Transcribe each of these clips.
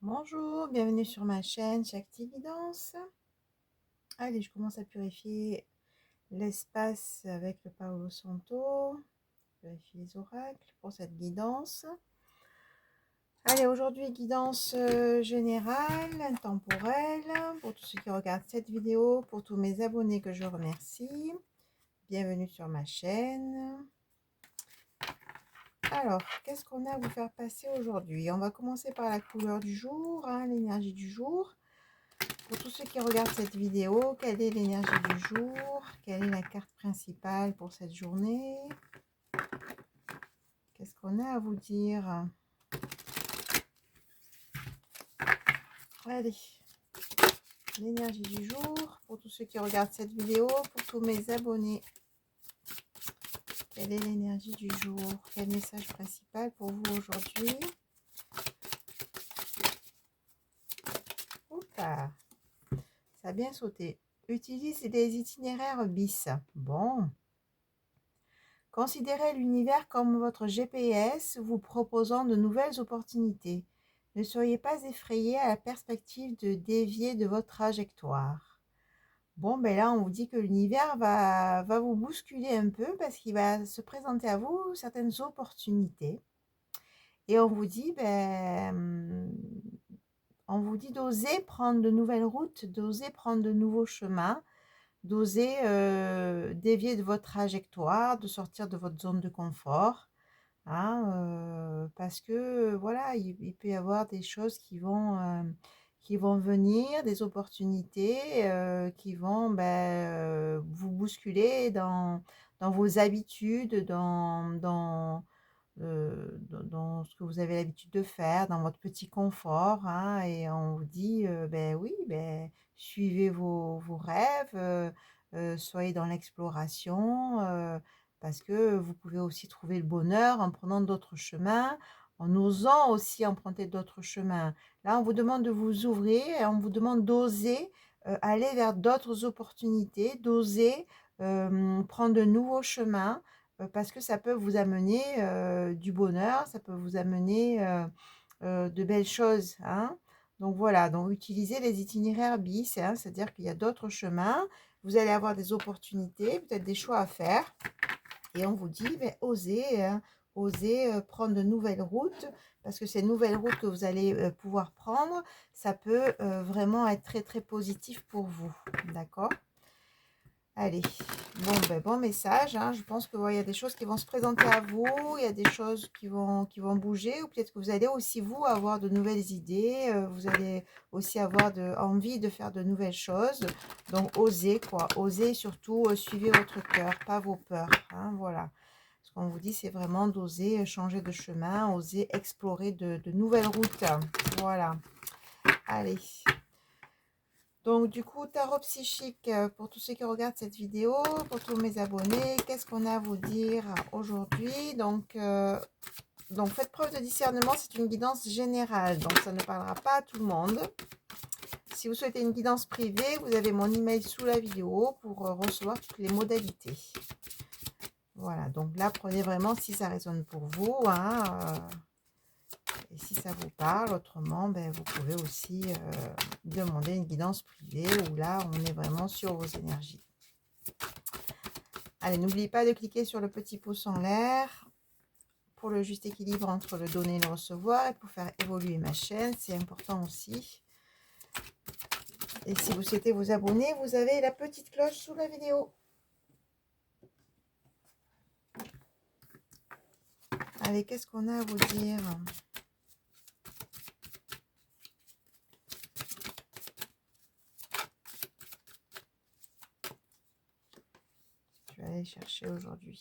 Bonjour, bienvenue sur ma chaîne Shakti Guidance. Allez, je commence à purifier l'espace avec le Palo Santo. Purifier les oracles pour cette guidance. Allez, aujourd'hui, guidance générale, intemporelle, pour tous ceux qui regardent cette vidéo, pour tous mes abonnés que je remercie. Bienvenue sur ma chaîne. Alors, qu'est-ce qu'on a à vous faire passer aujourd'hui? On va commencer par la couleur du jour, l'énergie du jour. Pour tous ceux qui regardent cette vidéo, quelle est l'énergie du jour? Quelle est la carte principale pour cette journée? Qu'est-ce qu'on a à vous dire? Allez, l'énergie du jour pour tous ceux qui regardent cette vidéo, pour tous mes abonnés. Quelle est l'énergie du jour? Quel message principal pour vous aujourd'hui? Opa, ça a bien sauté. Utilise des itinéraires bis. Bon. Considérez l'univers comme votre GPS vous proposant de nouvelles opportunités. Ne soyez pas effrayé à la perspective de dévier de votre trajectoire. Bon, ben là, on vous dit que l'univers va vous bousculer un peu parce qu'il va se présenter à vous certaines opportunités. Et on vous dit d'oser prendre de nouvelles routes, d'oser prendre de nouveaux chemins, d'oser dévier de votre trajectoire, de sortir de votre zone de confort. Parce que voilà, il peut y avoir des choses qui vont venir, des opportunités qui vont vous bousculer dans vos habitudes, dans ce que vous avez l'habitude de faire, dans votre petit confort. Et on vous dit, oui, suivez vos rêves, soyez dans l'exploration. Parce que vous pouvez aussi trouver le bonheur en prenant d'autres chemins, en osant aussi emprunter d'autres chemins. Là, on vous demande de vous ouvrir et on vous demande d'oser aller vers d'autres opportunités, d'oser prendre de nouveaux chemins parce que ça peut vous amener du bonheur, ça peut vous amener de belles choses. Donc voilà, donc utilisez les itinéraires bis, c'est-à-dire qu'il y a d'autres chemins, vous allez avoir des opportunités, peut-être des choix à faire. Et on vous dit, osez prendre de nouvelles routes, parce que ces nouvelles routes que vous allez pouvoir prendre, ça peut vraiment être très très positif pour vous. D'accord? Allez, bon message. Je pense qu'il y a des choses qui vont se présenter à vous, il y a des choses qui vont bouger, ou peut-être que vous allez aussi, vous, avoir de nouvelles idées, vous allez aussi avoir envie de faire de nouvelles choses. Donc, osez, quoi. Osez, surtout, suivez votre cœur, pas vos peurs. Voilà. Ce qu'on vous dit, c'est vraiment d'oser changer de chemin, oser explorer de nouvelles routes. Voilà. Allez. Donc, du coup, tarot psychique, pour tous ceux qui regardent cette vidéo, pour tous mes abonnés, qu'est-ce qu'on a à vous dire aujourd'hui? Donc, faites preuve de discernement, c'est une guidance générale, donc ça ne parlera pas à tout le monde. Si vous souhaitez une guidance privée, vous avez mon email sous la vidéo pour recevoir toutes les modalités. Voilà, donc là, prenez vraiment si ça résonne pour vous, et si ça vous parle. Autrement, vous pouvez aussi demander une guidance privée où là, on est vraiment sur vos énergies. Allez, n'oubliez pas de cliquer sur le petit pouce en l'air pour le juste équilibre entre le donner et le recevoir et pour faire évoluer ma chaîne. C'est important aussi. Et si vous souhaitez vous abonner, vous avez la petite cloche sous la vidéo. Allez, qu'est-ce qu'on a à vous dire ? Je vais aller chercher aujourd'hui.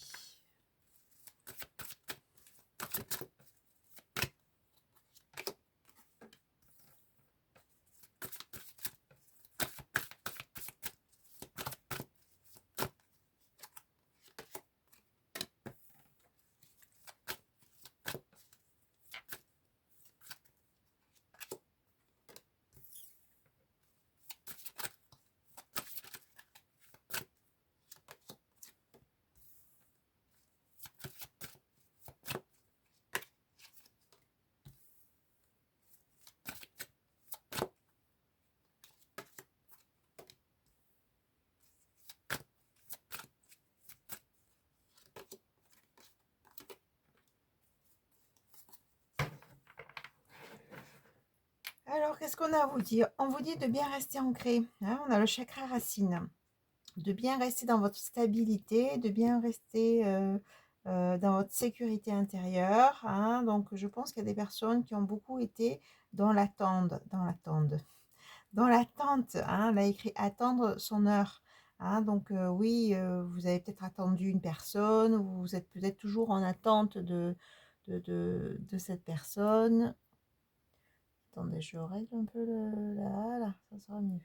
Alors, qu'est-ce qu'on a à vous dire? On vous dit de bien rester ancré, hein, on a le chakra racine. De bien rester dans votre stabilité, de bien rester, dans votre sécurité intérieure, hein. Donc je pense qu'il y a des personnes qui ont beaucoup été dans l'attente, hein. Là, écrit: «Attendre son heure», hein. Donc oui, vous avez peut-être attendu une personne, ou vous êtes peut-être toujours en attente de cette personne. Attendez, je règle un peu le là, ça sera mieux.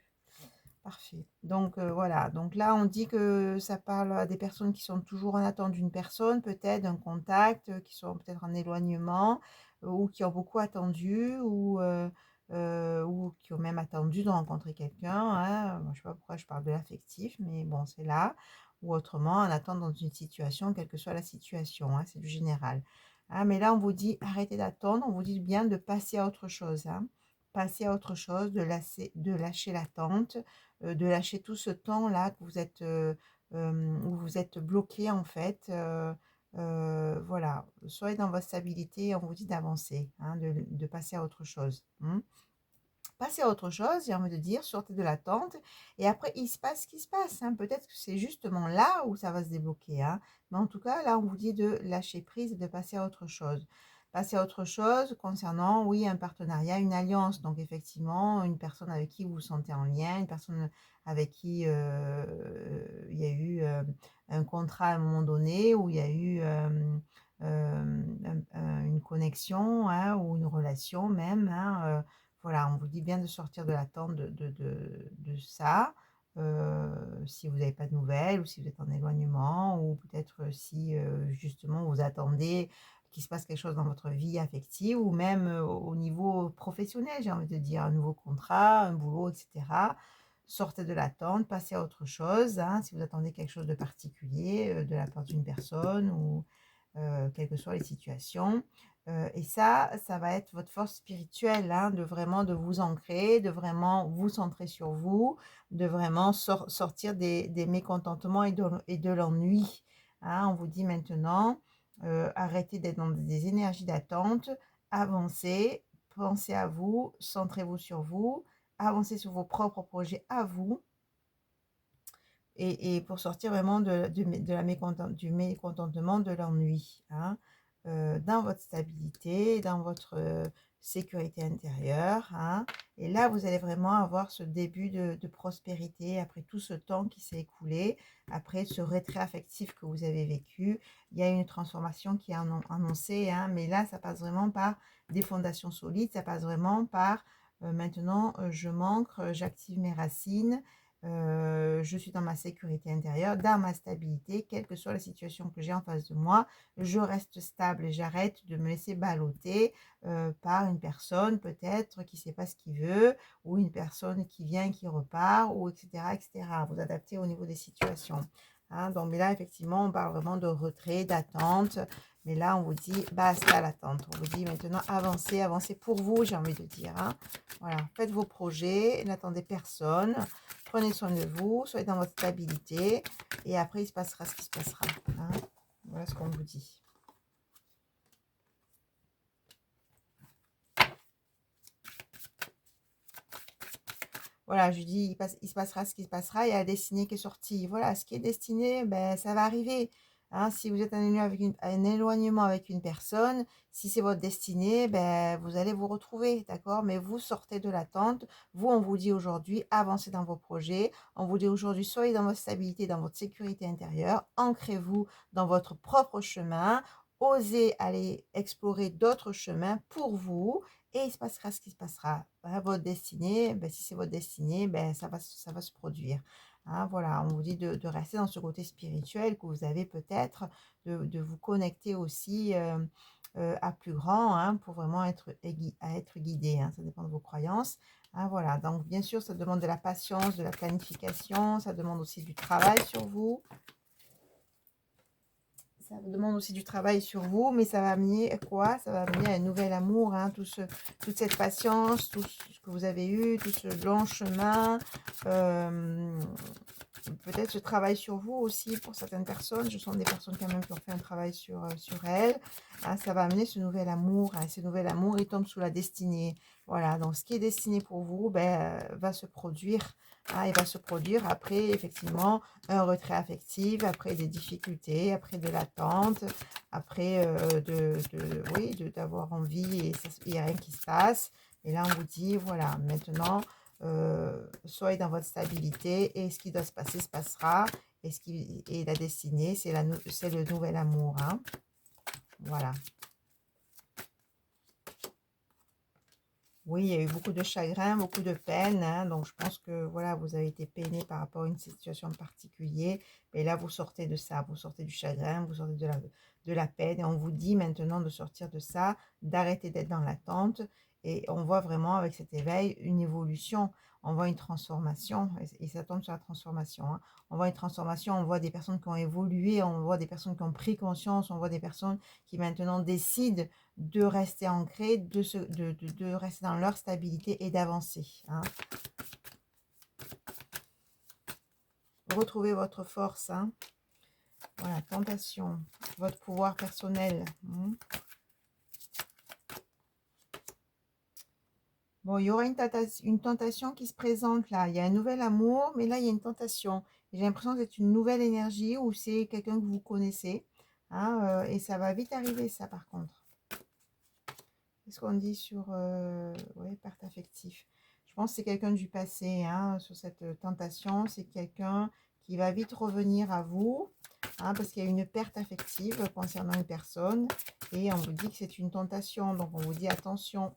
Parfait. Donc voilà, donc là, on dit que ça parle à des personnes qui sont toujours en attente d'une personne, peut-être d'un contact, qui sont peut-être en éloignement, ou qui ont beaucoup attendu, ou qui ont même attendu de rencontrer quelqu'un, hein. Moi, je sais pas pourquoi je parle de l'affectif, mais bon, c'est là. Ou autrement, en attente dans une situation, quelle que soit la situation, hein, c'est du général. Ah, mais là, on vous dit: «Arrêtez d'attendre», on vous dit bien de passer à autre chose, hein. Passer à autre chose, de lâcher l'attente, de lâcher tout ce temps-là que vous êtes, où vous êtes bloqué en fait, voilà. Soyez dans votre stabilité, on vous dit d'avancer, hein, de passer à autre chose, mmh. Passez à autre chose, j'ai envie de dire, sortez de l'attente, et après il se passe ce qui se passe, hein. Peut-être que c'est justement là où ça va se débloquer, hein. Mais en tout cas, là, on vous dit de lâcher prise et de passer à autre chose. Passer à autre chose concernant, oui, un partenariat, une alliance. Donc effectivement, une personne avec qui vous vous sentez en lien, une personne avec qui, il y a eu, un contrat à un moment donné, où il y a eu, une connexion, hein, ou une relation même, hein, voilà, on vous dit bien de sortir de l'attente de ça, si vous n'avez pas de nouvelles, ou si vous êtes en éloignement, ou peut-être si, justement vous attendez qu'il se passe quelque chose dans votre vie affective, ou même, au niveau professionnel, j'ai envie de dire, un nouveau contrat, un boulot, et cetera. Sortez de l'attente, passez à autre chose, hein, si vous attendez quelque chose de particulier, de la part d'une personne, ou quelles que soient les situations. Et ça va être votre force spirituelle, hein, de vraiment de vous ancrer, de vraiment vous centrer sur vous, de vraiment sortir des mécontentements et de l'ennui, hein. On vous dit maintenant, arrêtez d'être dans des énergies d'attente, avancez, pensez à vous, centrez-vous sur vous, avancez sur vos propres projets à vous, et pour sortir vraiment du mécontentement, de l'ennui, hein, dans votre stabilité, dans votre, sécurité intérieure, hein. Et là, vous allez vraiment avoir ce début de prospérité après tout ce temps qui s'est écoulé, après ce retrait affectif que vous avez vécu. Il y a une transformation qui est annoncée, hein, mais là, ça passe vraiment par des fondations solides, ça passe vraiment par, maintenant, je m'ancre, j'active mes racines, je suis dans ma sécurité intérieure, dans ma stabilité, quelle que soit la situation que j'ai en face de moi, je reste stable et j'arrête de me laisser balloter, par une personne peut-être qui ne sait pas ce qu'il veut, ou une personne qui vient et qui repart, ou et cetera et cetera. Vous adaptez au niveau des situations, hein. Donc mais là, effectivement, on parle vraiment de retrait, d'attente, mais là, on vous dit: «Basta l'attente». On vous dit maintenant: «Avancez, avancez pour vous», j'ai envie de dire, hein. Voilà, faites vos projets, n'attendez personne. Prenez soin de vous, soyez dans votre stabilité, et après il se passera ce qui se passera, hein. Voilà ce qu'on vous dit. Voilà, je lui dis: «Il se passera ce qui se passera, il y a la destinée qui est sortie». Voilà, ce qui est destiné, ben ça va arriver, hein. Si vous êtes un éloignement avec une personne, si c'est votre destinée, ben vous allez vous retrouver, d'accord? Mais vous sortez de l'attente. Vous, on vous dit aujourd'hui: «Avancez dans vos projets». On vous dit aujourd'hui: «Soyez dans votre stabilité, dans votre sécurité intérieure. Ancrez-vous dans votre propre chemin. Osez aller explorer d'autres chemins pour vous, et il se passera ce qui se passera. Voilà, votre destinée, ben, si c'est votre destinée, ben, ça va se produire, hein. Voilà, on vous dit de rester dans ce côté spirituel que vous avez peut-être, de vous connecter aussi, à plus grand, hein, pour vraiment être guidé, hein. Ça dépend de vos croyances, hein, voilà. Donc bien sûr, ça demande de la patience, de la planification, ça demande aussi du travail sur vous. Ça vous demande aussi du travail sur vous, mais ça va amener quoi? Ça va amener un nouvel amour, hein, toute cette patience, tout ce que vous avez eu, tout ce long chemin, hem, peut-être ce travail sur vous aussi pour certaines personnes. Ce sont des personnes quand même qui ont fait un travail sur elles. Hein, ça va amener ce nouvel amour. Hein, ce nouvel amour, il tombe sous la destinée. Voilà, donc ce qui est destiné pour vous va se produire. Hein, il va se produire après, effectivement, un retrait affectif, après des difficultés, après de l'attente, après oui, d'avoir envie et il n'y a rien qui se passe. Et là, on vous dit, voilà, maintenant, soyez dans votre stabilité et ce qui doit se passer se passera. Et la destinée, c'est le nouvel amour. Hein. Voilà. Oui, il y a eu beaucoup de chagrin, beaucoup de peine. Hein, donc, je pense que voilà, vous avez été peiné par rapport à une situation particulière. Mais là, vous sortez de ça. Vous sortez du chagrin, vous sortez de la peine. Et on vous dit maintenant de sortir de ça, d'arrêter d'être dans l'attente. Et on voit vraiment avec cet éveil une évolution. On voit une transformation. Et ça tombe sur la transformation. Hein. On voit une transformation. On voit des personnes qui ont évolué. On voit des personnes qui ont pris conscience. On voit des personnes qui maintenant décident de rester ancrés, de rester dans leur stabilité et d'avancer. Hein. Retrouvez votre force. Hein. Voilà, tentation, votre pouvoir personnel. Hein. Bon, il y aura une tentation qui se présente là. Il y a un nouvel amour, mais là, il y a une tentation. J'ai l'impression que c'est une nouvelle énergie ou c'est quelqu'un que vous connaissez. Hein, et ça va vite arriver, ça, par contre. Qu'est-ce qu'on dit sur ouais, perte affective? Je pense que c'est quelqu'un du passé, hein, sur cette tentation. C'est quelqu'un qui va vite revenir à vous, hein, parce qu'il y a une perte affective concernant une personne. Et on vous dit que c'est une tentation. Donc, on vous dit attention,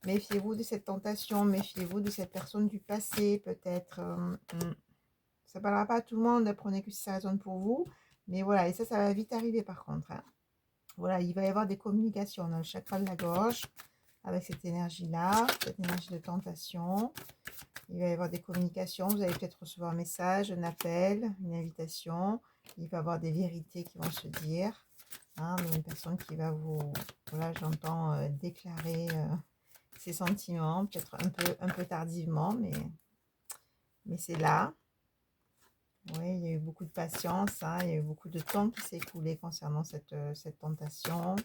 méfiez-vous de cette tentation, méfiez-vous de cette personne du passé, peut-être. Ça ne parlera pas à tout le monde, apprenez que si ça résonne pour vous. Mais voilà, et ça va vite arriver par contre. Hein. Voilà, il va y avoir des communications dans le chakra de la gorge avec cette énergie-là, cette énergie de tentation. Il va y avoir des communications, vous allez peut-être recevoir un message, un appel, une invitation. Il va y avoir des vérités qui vont se dire. Hein, mais une personne qui va vous, voilà, j'entends déclarer ses sentiments, peut-être un peu tardivement, mais c'est là. Oui, il y a eu beaucoup de patience, hein, il y a eu beaucoup de temps qui s'est écoulé concernant cette tentation.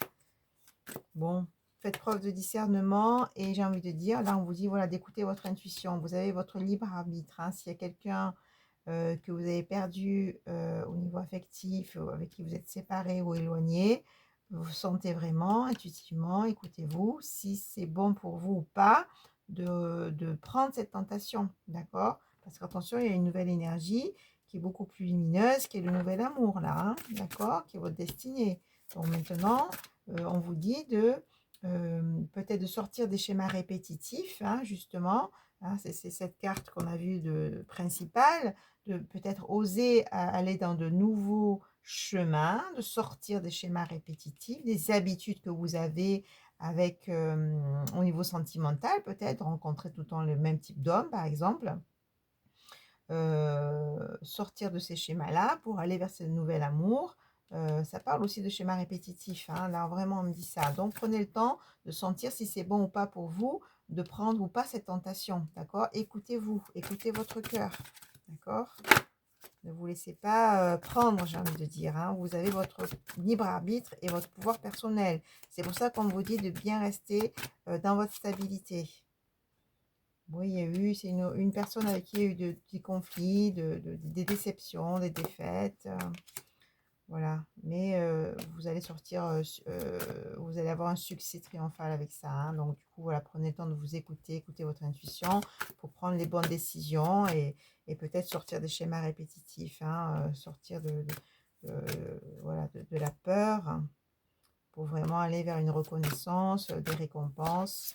Bon, faites preuve de discernement et j'ai envie de dire, là on vous dit voilà d'écouter votre intuition, vous avez votre libre arbitre. Hein, s'il y a quelqu'un que vous avez perdu au niveau affectif, avec qui vous êtes séparé ou éloigné, vous sentez vraiment intuitivement, écoutez-vous, si c'est bon pour vous ou pas de prendre cette tentation, d'accord? Parce qu'attention, il y a une nouvelle énergie qui est beaucoup plus lumineuse, qui est le nouvel amour là, hein, d'accord? Qui est votre destinée. Donc maintenant, on vous dit peut-être de sortir des schémas répétitifs, hein, justement. Hein, c'est cette carte qu'on a vue de principale, de peut-être oser aller dans de nouveaux chemins, de sortir des schémas répétitifs, des habitudes que vous avez avec au niveau sentimental, peut-être rencontrer tout le temps le même type d'homme, par exemple. Sortir de ces schémas-là pour aller vers ce nouvel amour. Ça parle aussi de schémas répétitifs. Hein. Là, vraiment, on me dit ça. Donc, prenez le temps de sentir si c'est bon ou pas pour vous, de prendre ou pas cette tentation. D'accord? Écoutez-vous, écoutez votre cœur. D'accord? Ne vous laissez pas prendre, j'ai envie de dire. Hein. Vous avez votre libre arbitre et votre pouvoir personnel. C'est pour ça qu'on vous dit de bien rester dans votre stabilité. Oui, il y a eu, c'est une personne avec qui il y a eu des conflits, des déceptions, des défaites. Voilà. Mais vous allez sortir, vous allez avoir un succès triomphal avec ça. Hein. Donc, du coup, voilà, prenez le temps de vous écouter, écoutez votre intuition pour prendre les bonnes décisions et peut-être sortir des schémas répétitifs, hein, sortir voilà, de la peur hein, pour vraiment aller vers une reconnaissance, des récompenses.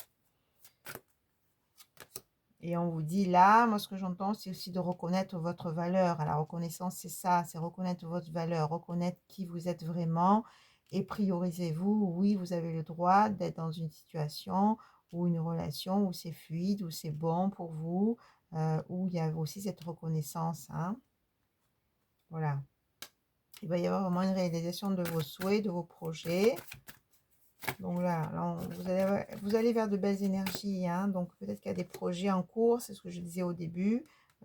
Et on vous dit là, moi ce que j'entends, c'est aussi de reconnaître votre valeur. La reconnaissance, c'est ça, c'est reconnaître votre valeur, reconnaître qui vous êtes vraiment et priorisez-vous. Oui, vous avez le droit d'être dans une situation ou une relation où c'est fluide, où c'est bon pour vous, où il y a aussi cette reconnaissance. Hein. Voilà. Il va y avoir vraiment une réalisation de vos souhaits, de vos projets. Donc là, vous allez vers de belles énergies. Hein, donc peut-être qu'il y a des projets en cours, c'est ce que je disais au début.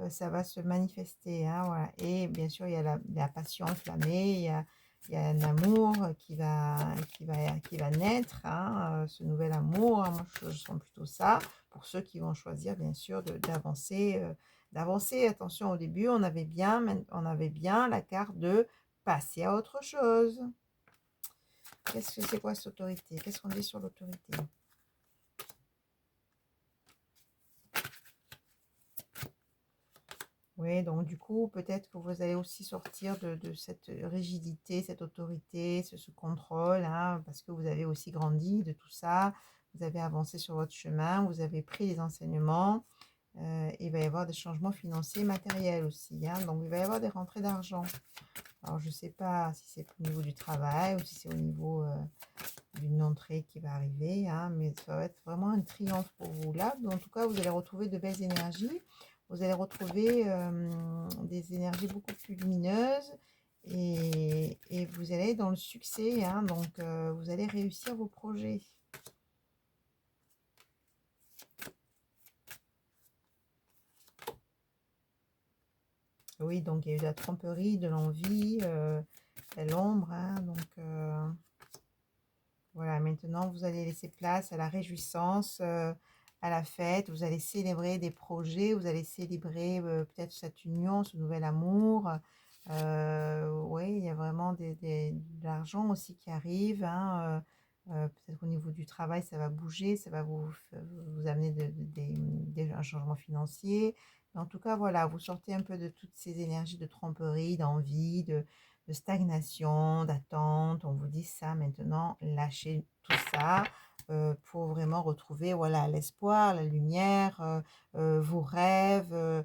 ça va se manifester, hein, voilà. Et bien sûr, il y a la passion enflammée, il y a un amour qui va naître, hein, ce nouvel amour, hein. Moi, je sens plutôt ça, pour ceux qui vont choisir, bien sûr, d'avancer. Attention, au début, on avait bien la carte de passer à autre chose. Qu'est-ce que c'est quoi cette autorité? Qu'est-ce qu'on dit sur l'autorité? Oui, donc du coup, peut-être que vous allez aussi sortir de cette rigidité, cette autorité, ce contrôle, hein, parce que vous avez aussi grandi de tout ça, vous avez avancé sur votre chemin, vous avez pris les enseignements, il va y avoir des changements financiers et matériels aussi, hein, donc il va y avoir des rentrées d'argent. Alors, je ne sais pas si c'est au niveau du travail ou si c'est au niveau d'une entrée qui va arriver, hein, mais ça va être vraiment un triomphe pour vous là. En tout cas, vous allez retrouver de belles énergies, vous allez retrouver des énergies beaucoup plus lumineuses et vous allez dans le succès, hein, donc vous allez réussir vos projets. Oui, donc il y a eu de la tromperie, de l'envie, l'ombre, hein, donc voilà, maintenant vous allez laisser place à la réjouissance, à la fête, vous allez célébrer des projets, vous allez célébrer peut-être cette union, ce nouvel amour. Oui, il y a vraiment de l'argent aussi qui arrive, hein, peut-être au niveau du travail, ça va bouger, ça va vous amener un changement financier. Mais en tout cas, voilà, vous sortez un peu de toutes ces énergies de tromperie, d'envie, de stagnation, d'attente. On vous dit ça maintenant, lâchez tout ça pour vraiment retrouver voilà l'espoir, la lumière, vos rêves,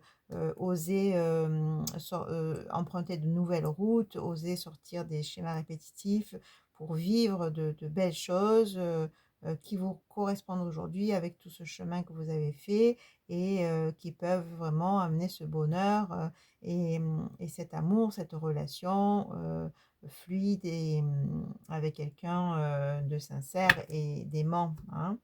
oser emprunter de nouvelles routes, oser sortir des schémas répétitifs pour vivre de belles choses qui vous correspondent aujourd'hui avec tout ce chemin que vous avez fait et qui peuvent vraiment amener ce bonheur et cet amour, cette relation fluide et avec quelqu'un de sincère et d'aimant, hein.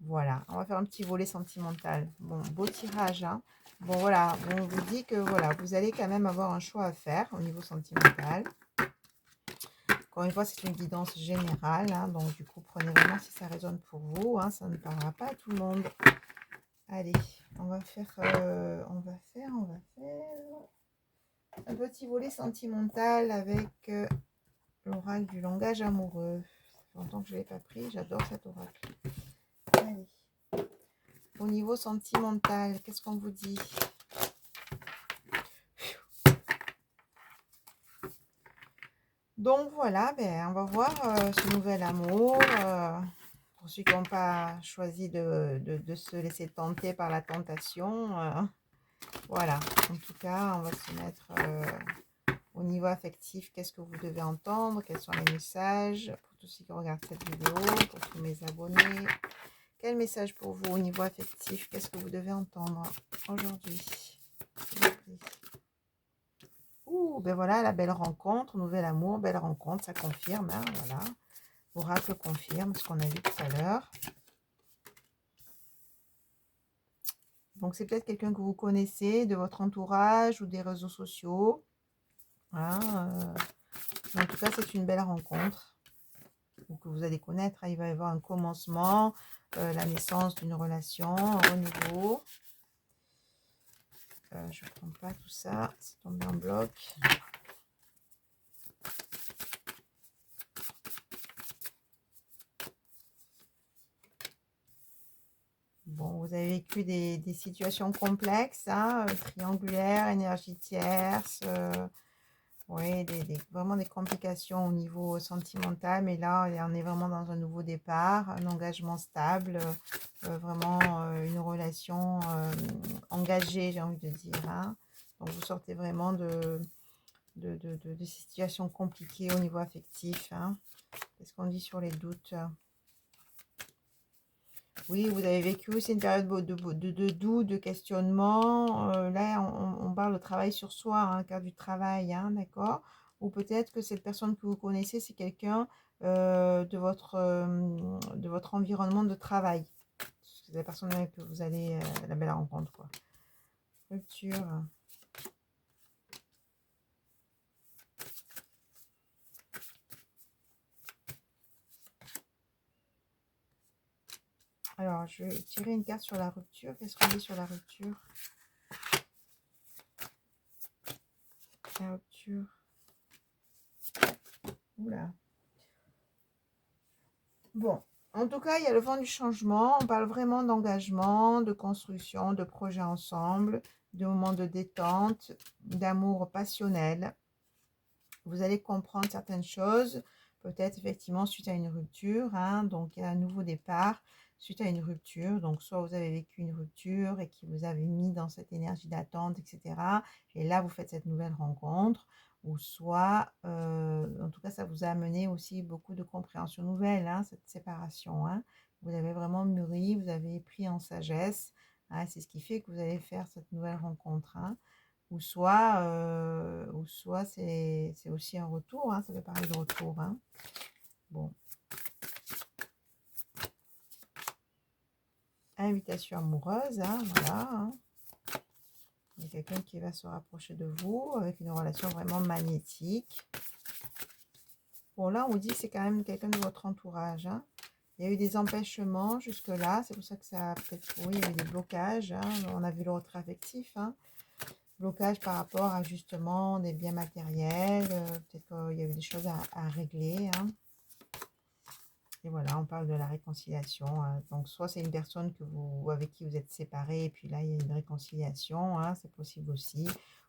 Voilà, on va faire un petit volet sentimental. Bon, beau tirage, hein. Bon, voilà, on vous dit que voilà, vous allez quand même avoir un choix à faire au niveau sentimental. Encore une fois, c'est une guidance générale, hein, donc du coup, prenez vraiment si ça résonne pour vous, hein, ça ne parlera pas à tout le monde. Allez, on va faire un petit volet sentimental avec l'oracle du langage amoureux. Ça fait longtemps que je ne l'ai pas pris, j'adore cet oracle. Allez. Au niveau sentimental, qu'est-ce qu'on vous dit? Donc voilà, ben, on va voir ce nouvel amour. Pour ceux qui n'ont pas choisi de se laisser tenter par la tentation. Voilà, en tout cas, on va se mettre au niveau affectif. Qu'est-ce que vous devez entendre? Quels sont les messages? Pour tous ceux qui regardent cette vidéo, pour tous mes abonnés. Quel message pour vous au niveau affectif? Qu'est-ce que vous devez entendre aujourd'hui? Ouh, ben voilà, la belle rencontre, nouvel amour, belle rencontre, ça confirme, hein, voilà. Oracle confirme ce qu'on a vu tout à l'heure. Donc, c'est peut-être quelqu'un que vous connaissez, de votre entourage ou des réseaux sociaux, hein, en tout cas, c'est une belle rencontre ou que vous allez connaître, hein. Il va y avoir un commencement, la naissance d'une relation, un renouveau. Je ne prends pas tout ça, c'est tombé en bloc. Bon, vous avez vécu des situations complexes, hein, triangulaires, énergie tierce, oui, vraiment des complications au niveau sentimental, mais là, on est vraiment dans un nouveau départ, un engagement stable, vraiment une relation engagée, j'ai envie de dire, hein. Donc, vous sortez vraiment de situations compliquées au niveau affectif, hein. Qu'est-ce qu'on dit sur les doutes? Oui, vous avez vécu aussi une période de doute, de questionnement. Là, on parle de travail sur soi, hein, carte du travail, hein, d'accord? Ou peut-être que cette personne que vous connaissez, c'est quelqu'un de votre environnement de travail. C'est la personne avec que vous allez, la belle rencontre, quoi. rupture. Alors, je vais tirer une carte sur la rupture. Qu'est-ce qu'on dit sur la rupture? La rupture. Oula. Bon, en tout cas, il y a le vent du changement. On parle vraiment d'engagement, de construction, de projet ensemble, de moments de détente, d'amour passionnel. Vous allez comprendre certaines choses, peut-être effectivement suite à une rupture, hein, donc il y a un nouveau départ suite à une rupture. Donc soit vous avez vécu une rupture et qui vous avez mis dans cette énergie d'attente, etc. Et là, vous faites cette nouvelle rencontre. Ou soit, en tout cas, ça vous a amené aussi beaucoup de compréhension nouvelle, hein, cette séparation. Hein. Vous avez vraiment mûri, vous avez pris en sagesse. Hein, c'est ce qui fait que vous allez faire cette nouvelle rencontre. Hein. Ou soit c'est aussi un retour, hein, ça peut parler de retour. Hein. Bon. Invitation amoureuse, hein, voilà. Hein. Il y a quelqu'un qui va se rapprocher de vous avec une relation vraiment magnétique. Bon, là, on dit que c'est quand même quelqu'un de votre entourage. Hein. Il y a eu des empêchements jusque-là, c'est pour ça que ça a peut-être, oui, il y a eu des blocages. Hein. On a vu le retrait affectif. Hein. Blocage par rapport à justement des biens matériels, peut-être qu'il y avait des choses à régler. Hein. Et voilà, on parle de la réconciliation. Hein. Donc, soit c'est une personne avec qui vous êtes séparés, et puis là, il y a une réconciliation, hein, c'est possible aussi.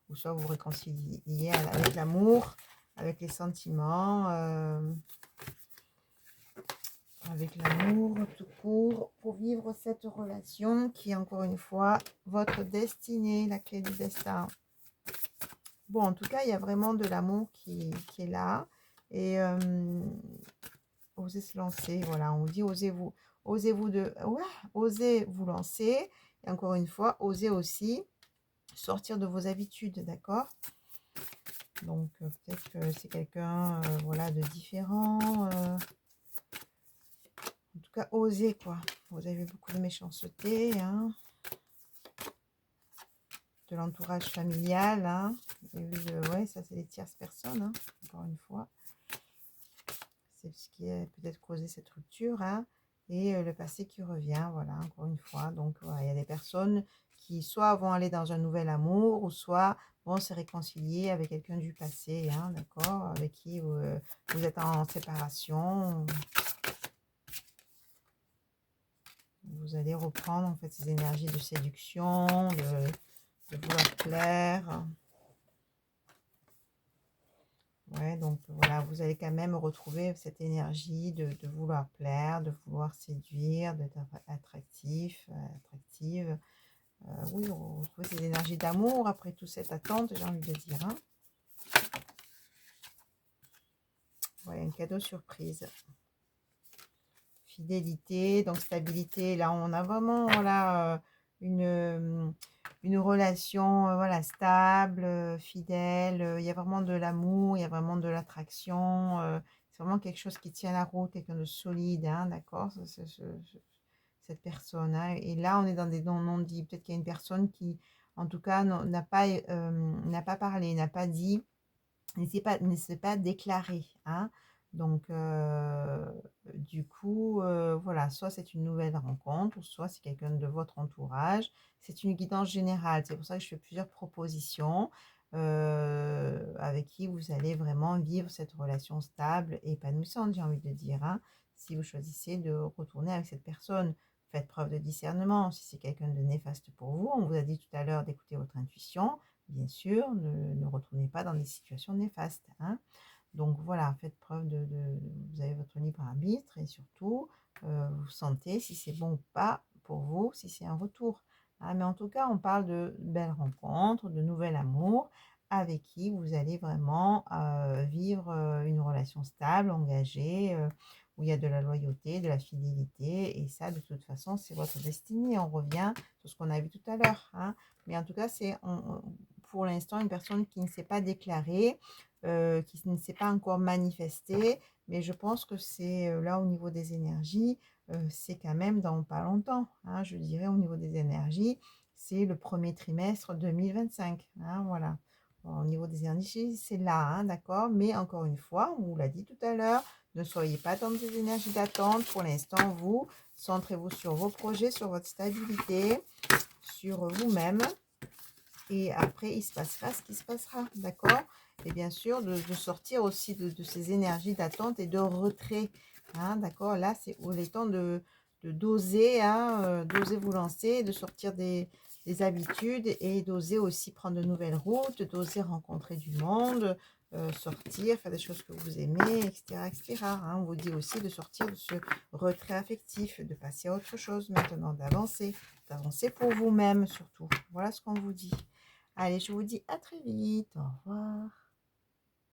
Ou soit vous vous réconciliez avec l'amour, avec les sentiments, avec l'amour tout court, pour vivre cette relation qui est encore une fois votre destinée, la clé du destin. Bon, en tout cas, il y a vraiment de l'amour qui est là. Et osez se lancer, voilà, on dit osez-vous. Osez vous lancer. Et encore une fois, osez aussi sortir de vos habitudes, d'accord? Donc, peut-être que c'est quelqu'un voilà, de différent. En tout cas, osez, quoi. Vous avez beaucoup de méchanceté, hein, de l'entourage familial. Hein. Ouais, ça, c'est les tierces personnes, hein, encore une fois. C'est ce qui a peut-être causé cette rupture. Hein. Et le passé qui revient, voilà, encore une fois. Donc, voilà, il y a des personnes qui soit vont aller dans un nouvel amour, ou soit vont se réconcilier avec quelqu'un du passé, hein, d'accord, avec qui vous êtes en séparation. Vous allez reprendre en fait ces énergies de séduction, de vouloir plaire. Ouais, donc voilà, vous allez quand même retrouver cette énergie de vouloir plaire, de vouloir séduire, d'être attractif, attractive. Oui, retrouver ces énergies d'amour après toute cette attente, j'ai envie de dire. Hein. Ouais, un cadeau surprise. Fidélité, donc stabilité. Là, on a vraiment voilà, une relation voilà, stable, fidèle. Il y a vraiment de l'amour, il y a vraiment de l'attraction. C'est vraiment quelque chose qui tient la route, quelqu'un de solide, hein, d'accord, cette personne. Hein. Et là, on est dans des non-dits. Peut-être qu'il y a une personne qui, en tout cas, n'a pas parlé, n'a pas dit, ne s'est pas déclaré. Hein. Donc, du coup, voilà, soit c'est une nouvelle rencontre, ou soit c'est quelqu'un de votre entourage. C'est une guidance générale. C'est pour ça que je fais plusieurs propositions avec qui vous allez vraiment vivre cette relation stable et épanouissante, j'ai envie de dire. Hein. Si vous choisissez de retourner avec cette personne, faites preuve de discernement. Si c'est quelqu'un de néfaste pour vous, on vous a dit tout à l'heure d'écouter votre intuition. Bien sûr, ne retournez pas dans des situations néfastes. Hein. Donc voilà, faites preuve vous avez votre libre arbitre et surtout, vous sentez si c'est bon ou pas pour vous, si c'est un retour. Hein. Mais en tout cas, on parle de belles rencontres, de nouvel amour avec qui vous allez vraiment vivre une relation stable, engagée, où il y a de la loyauté, de la fidélité. Et ça, de toute façon, c'est votre destinée. On revient sur ce qu'on a vu tout à l'heure. Hein. Mais en tout cas, c'est pour l'instant une personne qui ne s'est pas déclarée, qui ne s'est pas encore manifestée, mais je pense que c'est là au niveau des énergies, c'est quand même dans pas longtemps, hein, je dirais au niveau des énergies, c'est le premier trimestre 2025, hein, voilà. Bon, au niveau des énergies, c'est là, hein, d'accord? Mais encore une fois, on vous l'a dit tout à l'heure, ne soyez pas dans des énergies d'attente. Pour l'instant, vous, centrez-vous sur vos projets, sur votre stabilité, sur vous-même. Et après, il se passera ce qui se passera, d'accord? Et bien sûr, de sortir aussi de ces énergies d'attente et de retrait, hein, d'accord? Là, c'est où il est temps de d'oser, hein, d'oser vous lancer, de sortir des habitudes et d'oser aussi prendre de nouvelles routes, d'oser rencontrer du monde, sortir, faire des choses que vous aimez, etc., etc., hein. On vous dit aussi de sortir de ce retrait affectif, de passer à autre chose maintenant, d'avancer pour vous-même surtout. Voilà ce qu'on vous dit. Allez, je vous dis à très vite. Au revoir.